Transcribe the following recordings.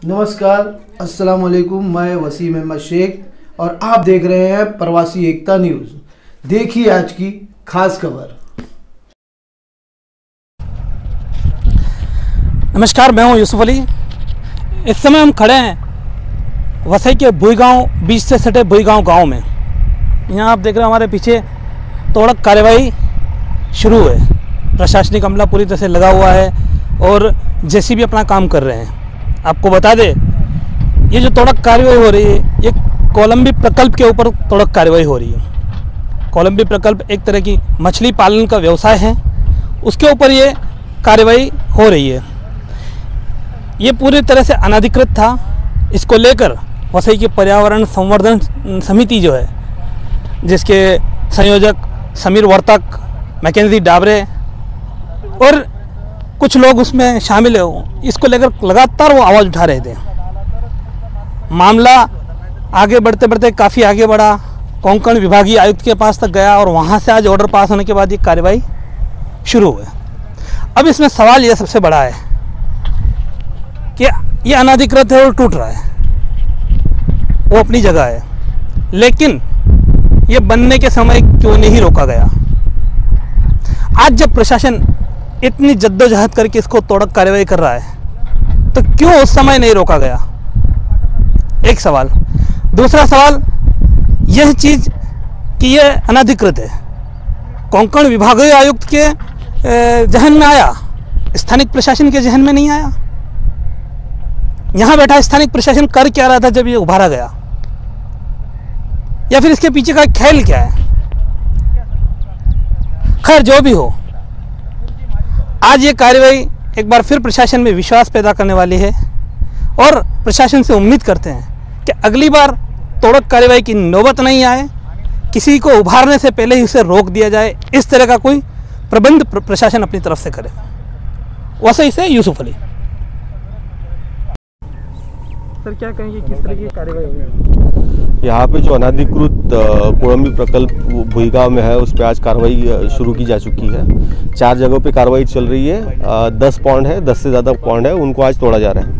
नमस्कार, अस्सलाम वालेकुम। मैं वसीम अहमद शेख और आप देख रहे हैं प्रवासी एकता न्यूज़। देखिए आज की खास खबर। नमस्कार, मैं हूं यूसुफ अली। इस समय हम खड़े हैं वसई के भुईगांव बीच से सटे भुईगांव गांव में। यहाँ आप देख रहे हैं हमारे पीछे तोड़क कार्रवाई शुरू है। प्रशासनिक अमला पूरी तरह से लगा हुआ है और जेसीबी अपना काम कर रहे हैं। आपको बता दें, ये जो तोड़क कार्रवाई हो रही है, ये कोलंबी प्रकल्प के ऊपर तोड़क कार्रवाई हो रही है। कोलंबी प्रकल्प एक तरह की मछली पालन का व्यवसाय है, उसके ऊपर ये कार्रवाई हो रही है। ये पूरी तरह से अनधिकृत था। इसको लेकर वसई की पर्यावरण संवर्धन समिति जो है, जिसके संयोजक समीर वर्तक, मैकेंजी डाबरे और कुछ लोग उसमें शामिल है, इसको लेकर लगातार वो आवाज़ उठा रहे थे। मामला आगे बढ़ते बढ़ते काफ़ी आगे बढ़ा, कोंकण विभागीय आयुक्त के पास तक गया और वहाँ से आज ऑर्डर पास होने के बाद ये कार्रवाई शुरू हुई। अब इसमें सवाल ये सबसे बड़ा है कि ये अनधिकृत है और टूट रहा है, वो अपनी जगह है, लेकिन ये बनने के समय क्यों नहीं रोका गया? आज जब प्रशासन इतनी जद्दोजहद करके इसको तोड़क कार्रवाई कर रहा है, तो क्यों उस समय नहीं रोका गया? एक सवाल। दूसरा सवाल यह चीज़ कि यह अनधिकृत है, कोंकण विभागीय आयुक्त के जहन में आया, स्थानिक प्रशासन के जहन में नहीं आया। यहाँ बैठा स्थानिक प्रशासन कर क्या रहा था जब ये उभारा गया, या फिर इसके पीछे का खेल क्या है? खैर, जो भी हो, आज ये कार्रवाई एक बार फिर प्रशासन में विश्वास पैदा करने वाली है और प्रशासन से उम्मीद करते हैं कि अगली बार तोड़क कार्रवाई की नौबत नहीं आए, किसी को उभारने से पहले ही उसे रोक दिया जाए। इस तरह का कोई प्रबंध प्रशासन अपनी तरफ से करे। वसई से यूसुफ अली। सर, क्या कहेंगे, किस तरह की कार्रवाई हुई? यहाँ पे जो अनाधिकृत कोलंबी प्रकल्प भुईगांव में है, उस पर आज कार्रवाई शुरू की जा चुकी है। 4 जगहों पे कार्रवाई चल रही है। 10 पॉइंट है, 10 से ज़्यादा पॉइंट है, उनको आज तोड़ा जा रहा है।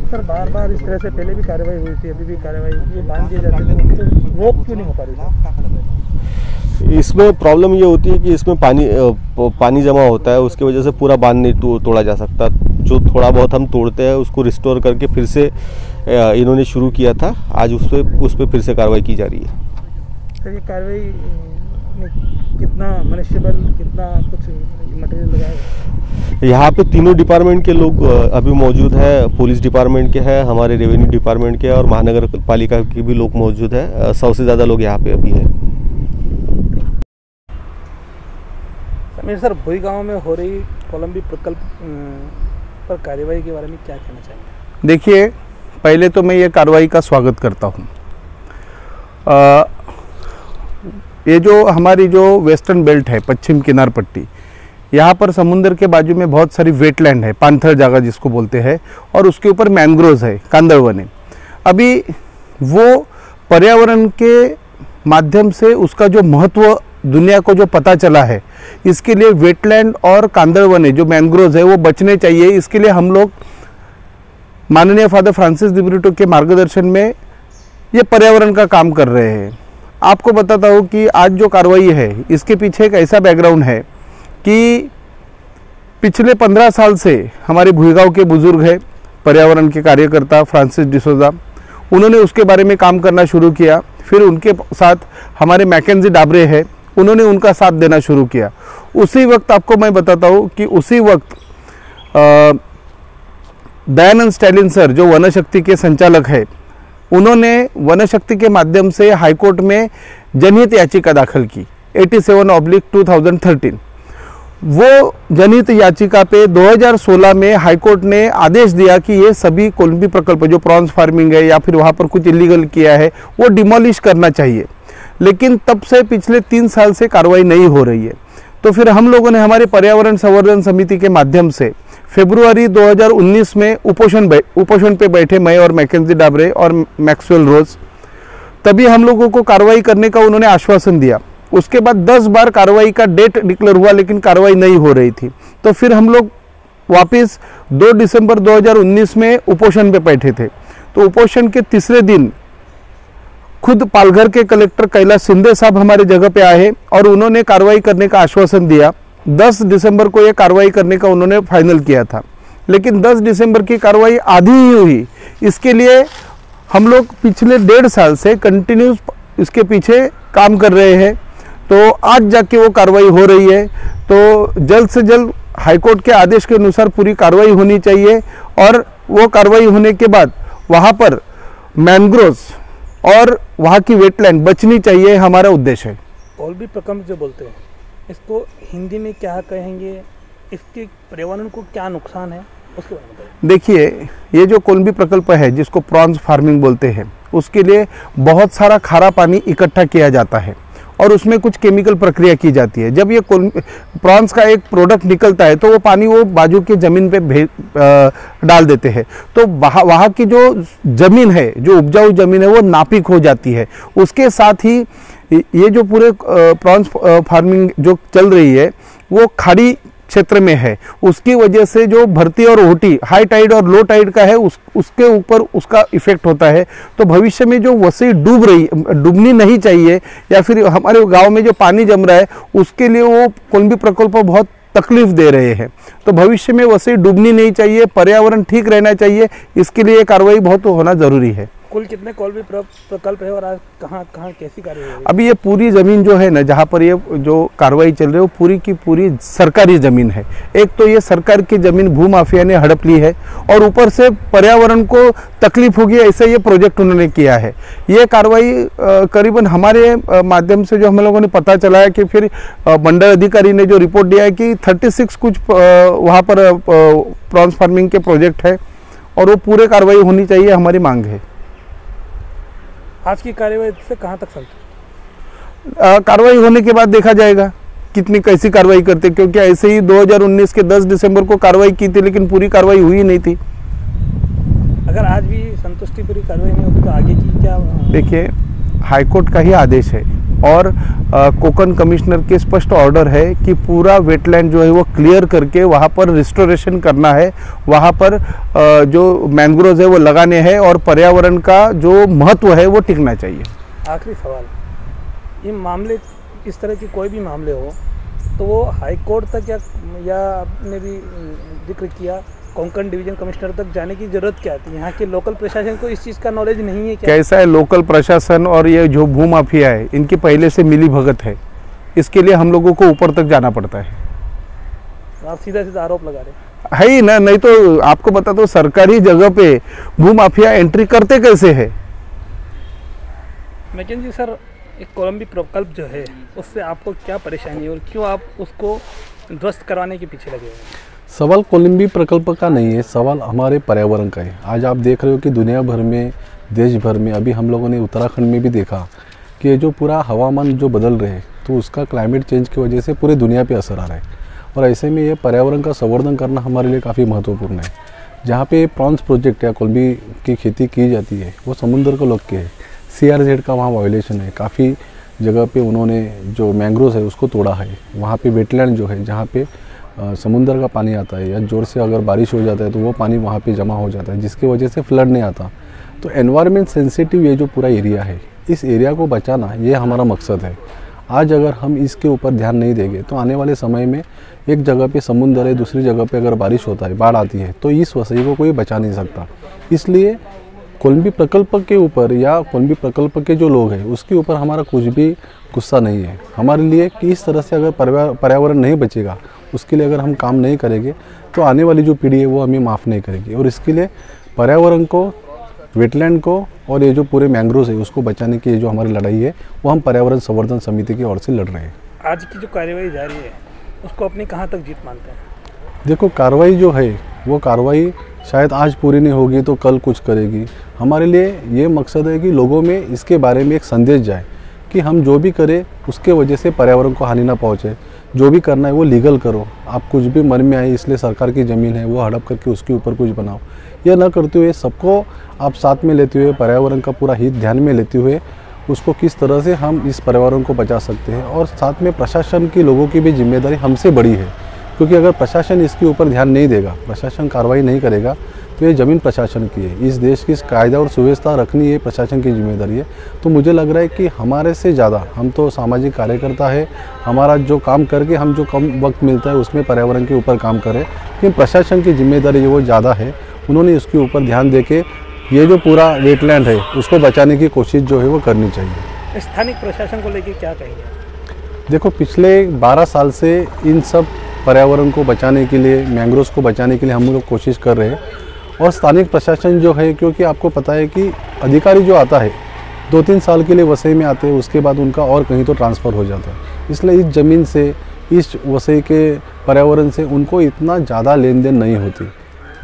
सर, बार बार इस तरह से पहले भी कार्रवाई हुई थी, अभी भी कार्रवाई ये बांध दिए जाते थे, तो रोक क्यों नहीं हो पा रही? इसमें प्रॉब्लम ये होती है कि इसमें पानी जमा होता है, उसकी वजह से पूरा बांध नहीं तोड़ा जा सकता। जो थोड़ा बहुत हम तोड़ते हैं उसको रिस्टोर करके फिर से इन्होंने शुरू किया था। आज उस पर फिर से कार्रवाई की जा रही है। सर, ये कार्रवाई कितना मनुष्यबल, कितना कुछ मटेरियल लगाया? यहाँ पे तीनों डिपार्टमेंट के लोग अभी मौजूद है। पुलिस डिपार्टमेंट के हैं, हमारे रेवेन्यू डिपार्टमेंट के और महानगर पालिका के भी लोग मौजूद है। 100 से ज़्यादा लोग यहाँ पे अभी है। समीर सर, भुईगांव में हो रही कोलंबी प्रकल्प पर कार्रवाई के बारे में क्या कहना चाहेंगे? देखिए, पहले तो मैं ये कार्रवाई का स्वागत करता हूँ। ये जो हमारी जो वेस्टर्न बेल्ट है, पश्चिम किनार पट्टी, यहाँ पर समुद्र के बाजू में बहुत सारी वेटलैंड है, पांथर जगह जिसको बोलते हैं, और उसके ऊपर मैंग्रोव्स है, कांदळवने। अभी वो पर्यावरण के माध्यम से उसका जो महत्व दुनिया को जो पता चला है, इसके लिए वेटलैंड और कांदळवने जो मैंग्रोव्स है वो बचने चाहिए। इसके लिए हम लोग माननीय फादर फ्रांसिस दिब्रिटो के मार्गदर्शन में ये पर्यावरण का काम कर रहे हैं। आपको बताता हूँ कि आज जो कार्रवाई है, इसके पीछे एक ऐसा बैकग्राउंड है कि पिछले 15 साल से हमारे भुईगांव के बुजुर्ग हैं, पर्यावरण के कार्यकर्ता फ्रांसिस डिसोजा, उन्होंने उसके बारे में काम करना शुरू किया। फिर उनके साथ हमारे मैकेंजी डाबरे हैं, उन्होंने उनका साथ देना शुरू किया। उसी वक्त आपको मैं बताता हूँ कि उसी वक्त दयानंद स्टैलिन सर, जो वनशक्ति के संचालक है, उन्होंने वनशक्ति के माध्यम से हाईकोर्ट में जनहित याचिका दाखिल की 87/2013। वो जनहित याचिका पे 2016 में हाईकोर्ट ने आदेश दिया कि ये सभी कोलंबी प्रकल्प जो प्रॉन्स फार्मिंग है या फिर वहाँ पर कुछ इलीगल किया है वो डिमोलिश करना चाहिए। लेकिन तब से पिछले 3 साल से कार्रवाई नहीं हो रही है। तो फिर हम लोगों ने हमारे पर्यावरण संवर्धन समिति के माध्यम से फरवरी 2019 में उपोषण पे बैठे, मैं और मैकेंजी डाबरे और मैक्सवेल रोज। तभी हम लोगों को कार्रवाई करने का उन्होंने आश्वासन दिया। उसके बाद 10 बार कार्रवाई का डेट डिक्लेयर हुआ, लेकिन कार्रवाई नहीं हो रही थी। तो फिर हम लोग वापस 2 दिसंबर 2019 में उपोषण पे बैठे थे। तो उपोषण के तीसरे दिन खुद पालघर के कलेक्टर कैलाश शिंदे साहब हमारे जगह पे आए और उन्होंने कार्रवाई करने का आश्वासन दिया। 10 दिसंबर को ये कार्रवाई करने का उन्होंने फाइनल किया था, लेकिन 10 दिसंबर की कार्रवाई आधी ही हुई। इसके लिए हम लोग पिछले 1.5 साल से कंटिन्यूस इसके पीछे काम कर रहे हैं। तो आज जाके वो कार्रवाई हो रही है। तो जल्द से जल्द हाईकोर्ट के आदेश के अनुसार पूरी कार्रवाई होनी चाहिए और वो कार्रवाई होने के बाद वहाँ पर मैंग्रोव्स और वहाँ की वेटलैंड बचनी चाहिए, हमारा उद्देश्य है। कोलंबी प्रकल्प जो बोलते हैं, इसको हिंदी में क्या कहेंगे, इसके पर्यावरण को क्या नुकसान है, उसके बारे में बताइए। देखिए, ये जो कोलंबी प्रकल्प है जिसको प्रॉन्स फार्मिंग बोलते हैं, उसके लिए बहुत सारा खारा पानी इकट्ठा किया जाता है और उसमें कुछ केमिकल प्रक्रिया की जाती है। जब ये प्रॉन्स का एक प्रोडक्ट निकलता है तो वो पानी वो बाजू की ज़मीन पे डाल देते हैं। तो वहाँ की जो ज़मीन है, जो उपजाऊ ज़मीन है, वो नापिक हो जाती है। उसके साथ ही ये जो पूरे प्रॉन्स फार्मिंग जो चल रही है वो खाड़ी क्षेत्र में है। उसकी वजह से जो भर्ती और ओटी, हाई टाइड और लो टाइड का है, उसके ऊपर उसका इफेक्ट होता है। तो भविष्य में जो वसई डूबनी नहीं चाहिए या फिर हमारे गांव में जो पानी जम रहा है उसके लिए वो कोलंबी प्रकल्प बहुत तकलीफ दे रहे हैं। तो भविष्य में वसई डूबनी नहीं चाहिए, पर्यावरण ठीक रहना चाहिए, इसके लिए कार्रवाई बहुत होना जरूरी है। कुल कितने कोलंबी प्रकल्प है और आज कहाँ कहाँ कैसी कार्रवाई हो रही है? अभी ये पूरी ज़मीन जो है ना, जहाँ पर ये जो कार्रवाई चल रही है वो पूरी की पूरी सरकारी ज़मीन है। एक तो ये सरकार की ज़मीन भूमाफिया ने हड़प ली है और ऊपर से पर्यावरण को तकलीफ होगी, ऐसे ये प्रोजेक्ट उन्होंने किया है। ये कार्रवाई करीबन हमारे माध्यम से जो हम लोगों ने पता चला है कि फिर मंडल अधिकारी ने जो रिपोर्ट दिया है कि 36 कुछ वहाँ पर प्रॉन्स फार्मिंग के प्रोजेक्ट है और वो पूरे कार्रवाई होनी चाहिए, हमारी मांग है। आज की कार्रवाई से कहाँ तक चलती? कार्रवाई होने के बाद देखा जाएगा कितनी कैसी कार्रवाई करते, क्योंकि ऐसे ही 2019 के 10 दिसंबर को कार्रवाई की थी लेकिन पूरी कार्रवाई हुई नहीं थी। अगर आज भी संतुष्टिपूरी कार्रवाई नहीं होती तो आगे की क्या? देखिए, हाईकोर्ट का ही आदेश है और कोकन कमिश्नर के स्पष्ट ऑर्डर है कि पूरा वेटलैंड जो है वो क्लियर करके वहाँ पर रिस्टोरेशन करना है, वहाँ पर जो मैंग्रोव्स है वो लगाने हैं और पर्यावरण का जो महत्व है वो टिकना चाहिए। आखिरी सवाल, ये मामले, इस तरह के कोई भी मामले हो तो वो हाई कोर्ट तक या आपने भी जिक्र किया कोंकण डिवीजन कमिश्नर तक जाने की जरूरत क्या थी? यहाँ के लोकल प्रशासन को इस चीज़ का नॉलेज नहीं है क्या? कैसा है, लोकल प्रशासन और ये जो भूमाफिया है इनकी पहले से मिली भगत है, इसके लिए हम लोगों को ऊपर तक जाना पड़ता है। आप सीधा सीधा आरोप लगा रहे है ही ना, नहीं तो आपको बता दो सरकारी जगह पे भूमाफिया एंट्री करते कैसे है। मैकेंजी सर, एक कोलंबी प्रकल्प जो है उससे आपको क्या परेशानी है और क्यों आप उसको ध्वस्त करवाने के पीछे लगे हैं? सवाल कोलंबी प्रकल्प का नहीं है, सवाल हमारे पर्यावरण का है। आज आप देख रहे हो कि दुनिया भर में, देश भर में, अभी हम लोगों ने उत्तराखंड में भी देखा कि जो पूरा हवामान जो बदल रहे हैं तो उसका क्लाइमेट चेंज की वजह से पूरे दुनिया पे असर आ रहा है और ऐसे में ये पर्यावरण का संवर्धन करना हमारे लिए काफ़ी महत्वपूर्ण है। जहाँ पे प्रॉन्स प्रोजेक्ट या कोलंबी की खेती की जाती है वो समुद्र को लग के है, CRZ का वहाँ वायोलेशन है। काफ़ी जगह पे उन्होंने जो मैंग्रोव्स है उसको तोड़ा है। वहाँ पे वेटलैंड जो है जहाँ पे समुद्र का पानी आता है या जोर से अगर बारिश हो जाता है तो वो पानी वहाँ पे जमा हो जाता है, जिसकी वजह से फ्लड नहीं आता। तो एनवायरनमेंट सेंसिटिव ये जो पूरा एरिया है, इस एरिया को बचाना ये हमारा मकसद है। आज अगर हम इसके ऊपर ध्यान नहीं देंगे तो आने वाले समय में एक जगह पे समुद्र है, दूसरी जगह पे अगर बारिश होता है, बाढ़ आती है, तो इस वसई को कोई बचा नहीं सकता। इसलिए कोलंबी प्रकल्प के ऊपर या कोलंबी प्रकल्प के जो लोग हैं उसके ऊपर हमारा कुछ भी गुस्सा नहीं है। हमारे लिए कि इस तरह से अगर पर्यावरण नहीं बचेगा, उसके लिए अगर हम काम नहीं करेंगे तो आने वाली जो पीढ़ी है वो हमें माफ़ नहीं करेगी। और इसके लिए पर्यावरण को, वेटलैंड को और ये जो पूरे मैंग्रोव्स है उसको बचाने की ये जो हमारी लड़ाई है वो हम पर्यावरण संवर्धन समिति की ओर से लड़ रहे हैं। आज की जो कार्रवाई जारी है उसको अपनी कहाँ तक जीत मानते हैं? देखो, कार्रवाई जो है वो कार्रवाई शायद आज पूरी नहीं होगी तो कल कुछ करेगी। हमारे लिए ये मकसद है कि लोगों में इसके बारे में एक संदेश जाए कि हम जो भी करें उसके वजह से पर्यावरण को हानि ना पहुँचे। जो भी करना है वो लीगल करो। आप कुछ भी मन में आए इसलिए सरकार की ज़मीन है वो हड़प करके उसके ऊपर कुछ बनाओ, यह ना करते हुए सबको आप साथ में लेते हुए, पर्यावरण का पूरा हित ध्यान में लेते हुए उसको किस तरह से हम इस पर्यावरण को बचा सकते हैं। और साथ में प्रशासन की, लोगों की भी जिम्मेदारी हमसे बड़ी है क्योंकि अगर प्रशासन इसके ऊपर ध्यान नहीं देगा, प्रशासन कार्रवाई नहीं करेगा, तो ये ज़मीन प्रशासन की है। इस देश की कायदा और सुव्यवस्था रखनी ये प्रशासन की जिम्मेदारी है। तो मुझे लग रहा है कि हमारे से ज़्यादा, हम तो सामाजिक कार्यकर्ता है, हमारा जो काम करके हम जो कम वक्त मिलता है उसमें पर्यावरण के ऊपर काम करें, लेकिन प्रशासन की जिम्मेदारी वो ज़्यादा है। उन्होंने इसके ऊपर ध्यान दे के ये जो पूरा वेटलैंड है उसको बचाने की कोशिश जो है वो करनी चाहिए। स्थानीय प्रशासन को लेकर क्या कहेंगे? देखो, पिछले 12 साल से इन सब पर्यावरण को बचाने के लिए, मैंग्रोव्स को बचाने के लिए हम लोग कोशिश कर रहे हैं। और स्थानिक प्रशासन जो है, क्योंकि आपको पता है कि अधिकारी जो आता है 2-3 साल के लिए वसई में आते हैं, उसके बाद उनका और कहीं तो ट्रांसफ़र हो जाता है। इसलिए इस ज़मीन से, इस वसई के पर्यावरण से उनको इतना ज़्यादा लेन देन नहीं होती।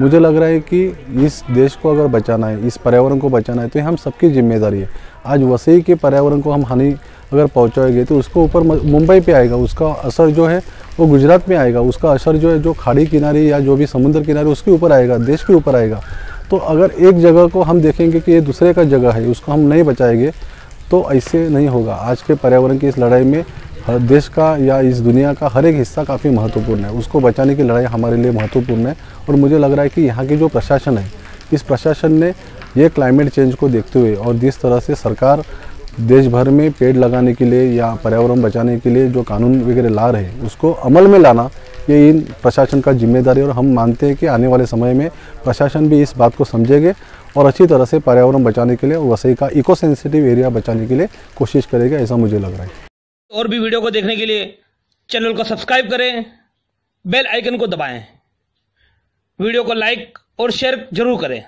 मुझे लग रहा है कि इस देश को अगर बचाना है, इस पर्यावरण को बचाना है, तो ये हम सबकी जिम्मेदारी है। आज वसई के पर्यावरण को हम हानि अगर पहुँचाएंगे तो उसको ऊपर मुंबई पे आएगा, उसका असर जो है वो गुजरात में आएगा, उसका असर जो है जो खाड़ी किनारे या जो भी समुद्र किनारे उसके ऊपर आएगा, देश के ऊपर आएगा। तो अगर एक जगह को हम देखेंगे कि ये दूसरे का जगह है, उसको हम नहीं बचाएंगे तो ऐसे नहीं होगा। आज के पर्यावरण की इस लड़ाई में हर देश का या इस दुनिया का हर एक हिस्सा काफ़ी महत्वपूर्ण है। उसको बचाने की लड़ाई हमारे लिए महत्वपूर्ण है। और मुझे लग रहा है कि यहाँ की जो प्रशासन है, इस प्रशासन ने ये क्लाइमेट चेंज को देखते हुए और जिस तरह से सरकार देश भर में पेड़ लगाने के लिए या पर्यावरण बचाने के लिए जो कानून वगैरह ला रहे हैं, उसको अमल में लाना ये इन प्रशासन का जिम्मेदारी है। और हम मानते हैं कि आने वाले समय में प्रशासन भी इस बात को समझेंगे और अच्छी तरह से पर्यावरण बचाने के लिए, वसई का इको सेंसिटिव एरिया बचाने के लिए कोशिश करेगा, ऐसा मुझे लग रहा है। और भी वीडियो को देखने के लिए चैनल को सब्सक्राइब करें, बेल आइकन को दबाएं, वीडियो को लाइक और शेयर जरूर करें।